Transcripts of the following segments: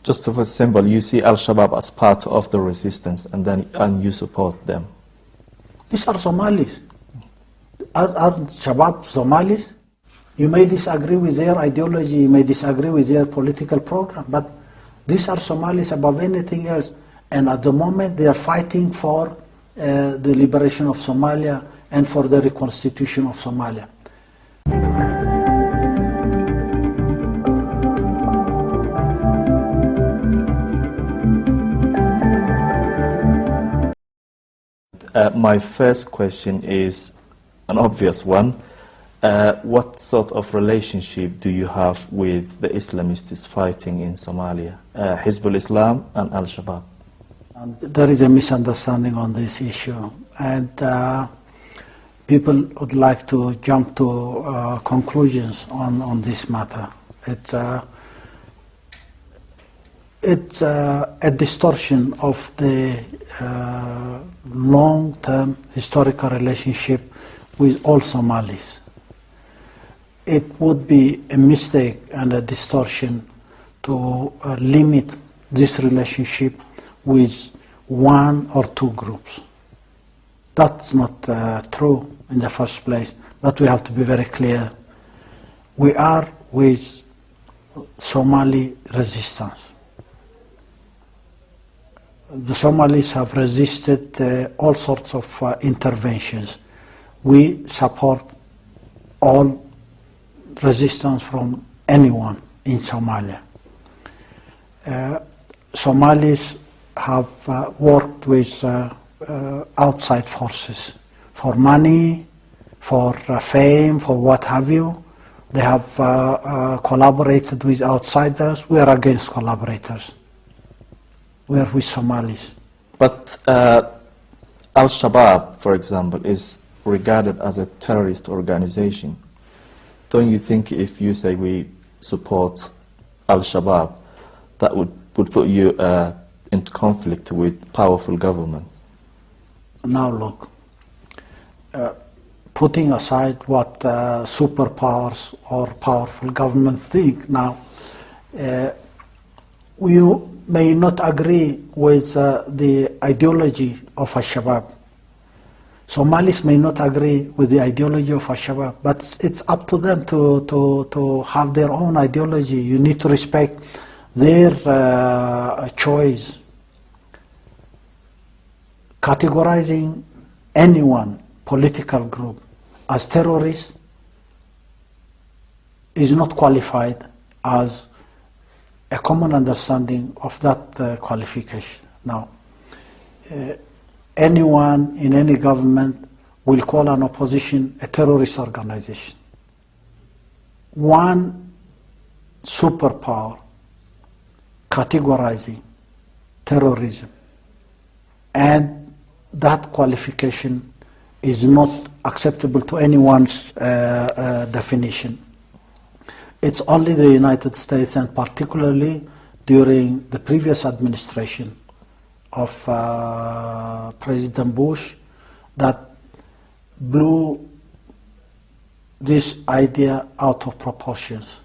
Just to put it simple, you see Al-Shabaab as part of the resistance and you support them. These are Somalis. Are Shabab Somalis? You may disagree with their ideology, you may disagree with their political program, but these are Somalis above anything else. And at the moment they are fighting for the liberation of Somalia and for the reconstitution of Somalia. My first question is an obvious one. What sort of relationship do you have with the Islamists fighting in Somalia, Hizbul Islam and Al-Shabaab? There is a misunderstanding on this issue, and people would like to jump to conclusions on this matter. It's a distortion of the long-term historical relationship with all Somalis. It would be a mistake and a distortion to limit this relationship with one or two groups. That's not true in the first place, but we have to be very clear. We are with Somali resistance. The Somalis have resisted all sorts of interventions. We support all resistance from anyone in Somalia. Somalis have worked with outside forces for money, for fame, for what have you. They have collaborated with outsiders. We are against collaborators. We are with Somalis. But Al-Shabaab, for example, is regarded as a terrorist organization. Don't you think if you say we support Al-Shabaab, that would put you into conflict with powerful governments? Now look, putting aside what superpowers or powerful governments think now, we may not agree with the ideology of Al-Shabaab. Somalis may not agree with the ideology of Shabaab, but it's up to them to have their own ideology. You need to respect their choice. Categorizing anyone, political group, as terrorist is not qualified as a common understanding of that qualification. Now, anyone in any government will call an opposition a terrorist organization. One superpower categorizing terrorism, and that qualification is not acceptable to anyone's definition. It's only the United States, and particularly during the previous administration of President Bush, that blew this idea out of proportions.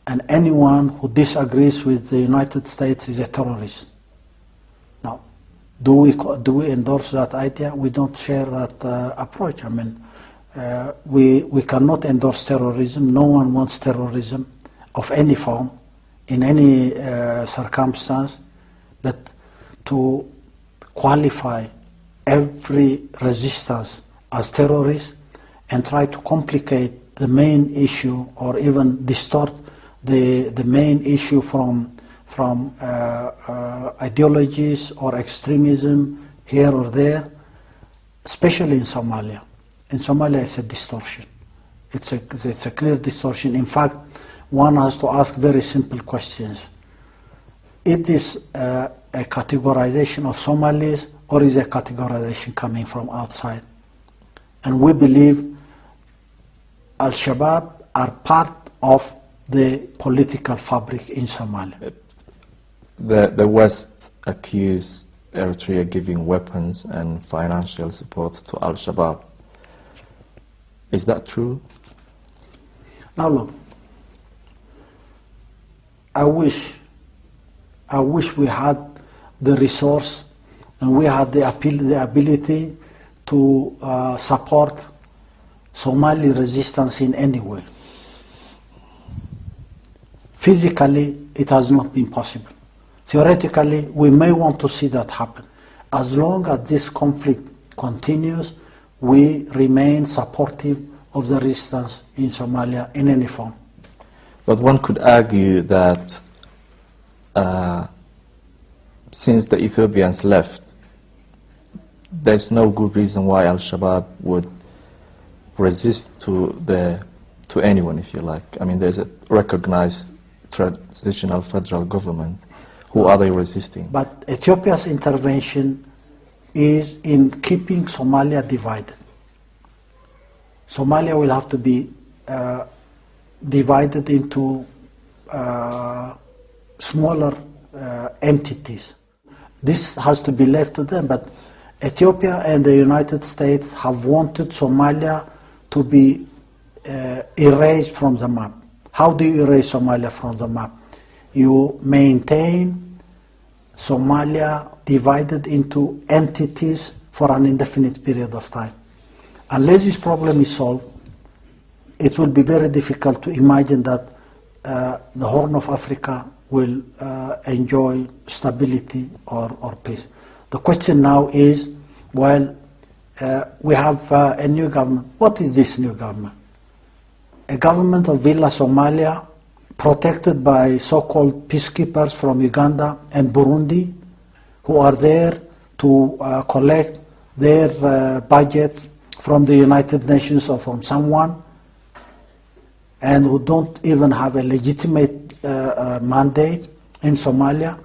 And anyone who disagrees with the United States is a terrorist. Now, do we endorse that idea? We don't share that approach. I mean, we cannot endorse terrorism. No one wants terrorism of any form, in any circumstance, but to qualify every resistance as terrorist and try to complicate the main issue or even distort the main issue from ideologies or extremism here or there, especially in Somalia. In Somalia, it's a distortion. It's a clear distortion. In fact, one has to ask very simple questions. It is a categorization of Somalis, or is a categorization coming from outside? And we believe Al-Shabaab are part of the political fabric in Somalia. The West accused Eritrea giving weapons and financial support to Al-Shabaab. Is that true? Now look, I wish I wish we had the resource and we had the ability to support Somali resistance in any way. Physically, it has not been possible. Theoretically, we may want to see that happen. As long as this conflict continues, we remain supportive of the resistance in Somalia in any form. But one could argue that since the Ethiopians left, there's no good reason why Al-Shabaab would resist to anyone, if you like. I mean, there's a recognized transitional federal government. Who are they resisting? But Ethiopia's intervention is in keeping Somalia divided. Somalia will have to be divided into smaller entities. This has to be left to them, but Ethiopia and the United States have wanted Somalia to be erased from the map. How do you erase Somalia from the map? You maintain Somalia divided into entities for an indefinite period of time. Unless this problem is solved, it will be very difficult to imagine that the Horn of Africa will enjoy stability or peace. The question now is, well, we have a new government. What is this new government? A government of Villa Somalia, protected by so-called peacekeepers from Uganda and Burundi, who are there to collect their budgets from the United Nations or from someone, and who don't even have a legitimate mandate in Somalia.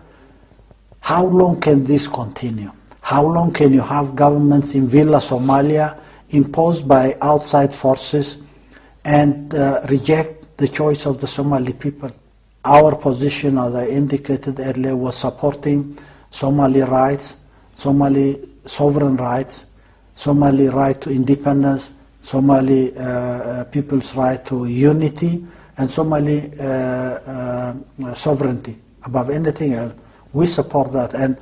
How long can this continue? How long can you have governments in Villa Somalia imposed by outside forces and reject the choice of the Somali people? Our position, as I indicated earlier, was supporting Somali rights, Somali sovereign rights, Somali right to independence, Somali people's right to unity, and Somali sovereignty above anything else. We support that, and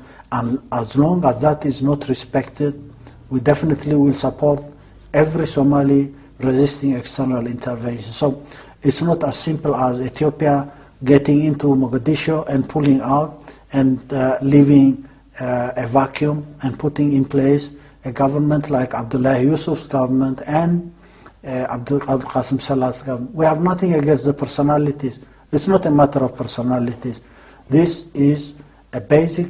as long as that is not respected, we definitely will support every Somali resisting external intervention. So it's not as simple as Ethiopia getting into Mogadishu and pulling out and leaving a vacuum and putting in place a government like Abdullah Yusuf's government and Abdul Qasim Salah's government. We have nothing against the personalities. It's not a matter of personalities. This is a basic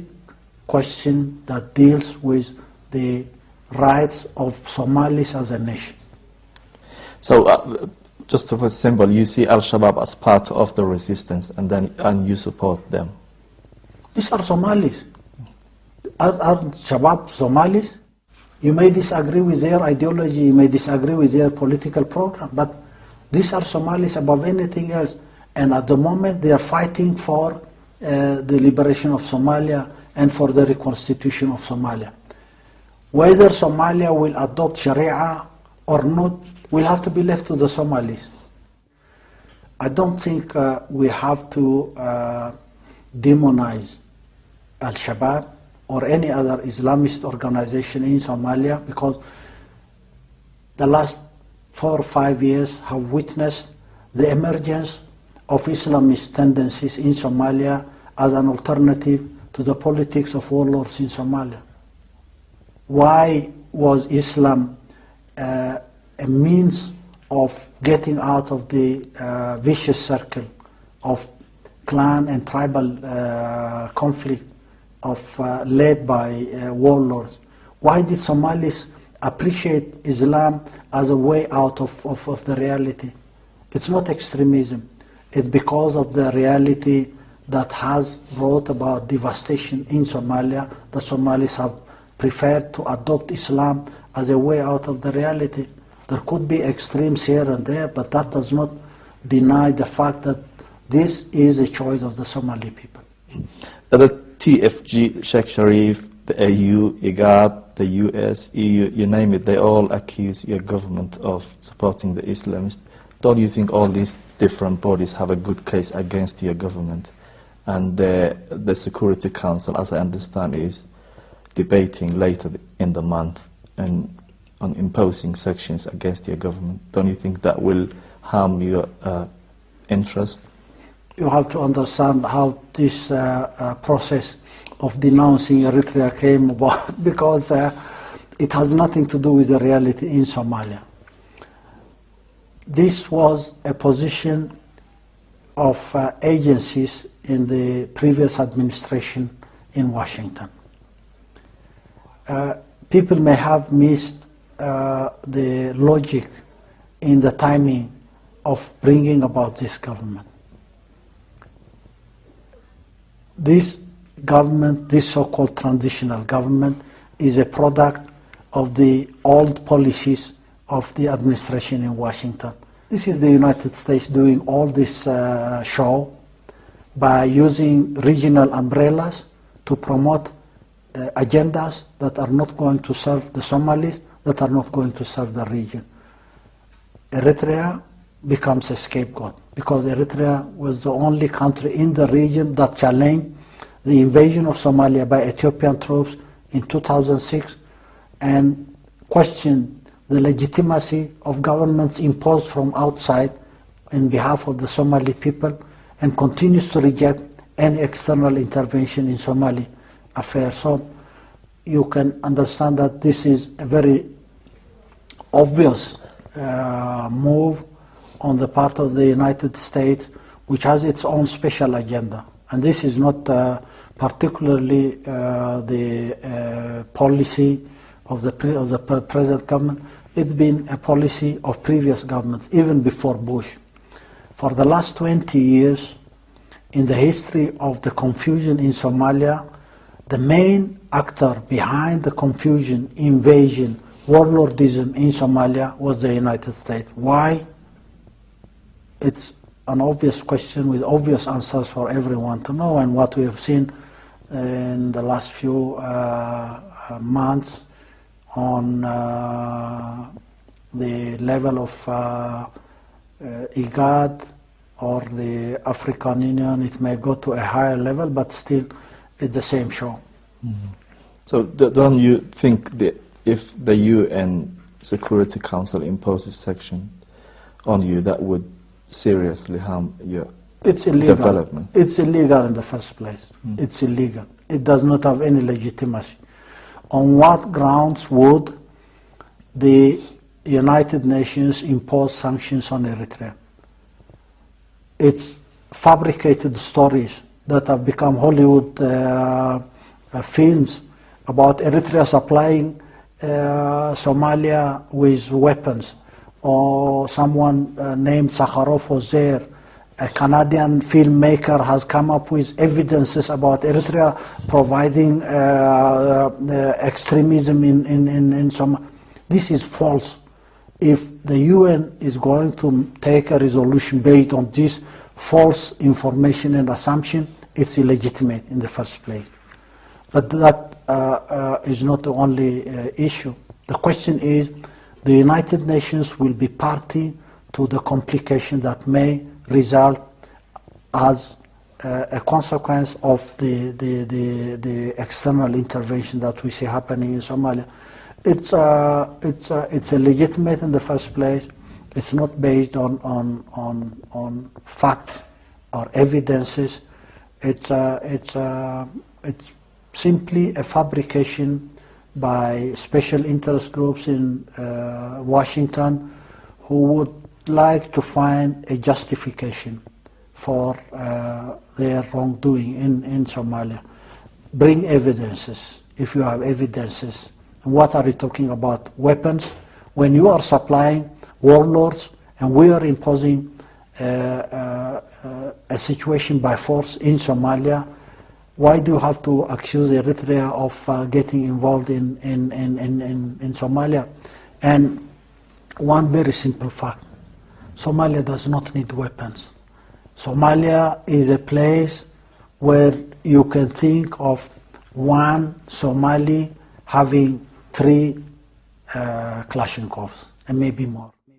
question that deals with the rights of Somalis as a nation. So, just to put it simple, you see Al-Shabaab as part of the resistance, and you support them. These are Somalis. Are Shabab Somalis? You may disagree with their ideology, you may disagree with their political program, but these are Somalis above anything else. And at the moment, they are fighting for the liberation of Somalia and for the reconstitution of Somalia. Whether Somalia will adopt Sharia or not will have to be left to the Somalis. I don't think we have to demonize Al-Shabaab or any other Islamist organization in Somalia, because the last 4 or 5 years have witnessed the emergence of Islamist tendencies in Somalia as an alternative to the politics of warlords in Somalia. Why was Islam a means of getting out of the vicious circle of clan and tribal conflict led by warlords? Why did Somalis appreciate Islam as a way out of the reality? It's not extremism. It's because of the reality that has brought about devastation in Somalia that Somalis have preferred to adopt Islam as a way out of the reality. There could be extremes here and there, but that does not deny the fact that this is a choice of the Somali people. The TFG, Sheikh Sharif, the AU, IGAD, the US, EU, you name it, they all accuse your government of supporting the Islamists. Don't you think all these different bodies have a good case against your government? and the Security Council, as I understand, is debating later in the month and on imposing sanctions against your government. Don't you think that will harm your interests? You have to understand how this process of denouncing Eritrea came about, because it has nothing to do with the reality in Somalia. This was a position of agencies in the previous administration in Washington. People may have missed the logic in the timing of bringing about this government. This government, this so-called transitional government, is a product of the old policies of the administration in Washington. This is the United States doing all this show by using regional umbrellas to promote agendas that are not going to serve the Somalis, that are not going to serve the region. Eritrea becomes a scapegoat because Eritrea was the only country in the region that challenged the invasion of Somalia by Ethiopian troops in 2006 and questioned the legitimacy of governments imposed from outside in behalf of the Somali people, and continues to reject any external intervention in Somali affairs. So you can understand that this is a very obvious move on the part of the United States, which has its own special agenda. And this is not particularly the policy of the present government. It's been a policy of previous governments, even before Bush. For the last 20 years, in the history of the confusion in Somalia, the main actor behind the confusion, invasion, warlordism in Somalia was the United States. Why? It's an obvious question with obvious answers for everyone to know, and what we have seen in the last few months on the level of IGAD or the African Union. It may go to a higher level, but still it's the same show. Mm-hmm. So don't you think that if the UN Security Council imposes sanction on you, that would seriously harm your development? It's illegal in the first place. Mm. It's illegal. It does not have any legitimacy. On what grounds would the United Nations impose sanctions on Eritrea? It's fabricated stories that have become Hollywood films about Eritrea supplying Somalia with weapons, or someone named Sakharov was there. A Canadian filmmaker has come up with evidences about Eritrea providing extremism in Somalia. This is false. If the UN is going to take a resolution based on this false information and assumption, it's illegitimate in the first place. But that is not the only issue. The question is, the United Nations will be party to the complication that may result as a consequence of the external intervention that we see happening in Somalia. It's illegitimate in the first place. It's not based on fact or evidences. It's simply a fabrication by special interest groups in Washington who would like to find a justification for their wrongdoing in Somalia. Bring evidences, if you have evidences. What are you talking about? Weapons? When you are supplying warlords and we are imposing a situation by force in Somalia, why do you have to accuse Eritrea of getting involved in Somalia? And one very simple fact, Somalia does not need weapons. Somalia is a place where you can think of one Somali having 3 Kalashnikovs and maybe more.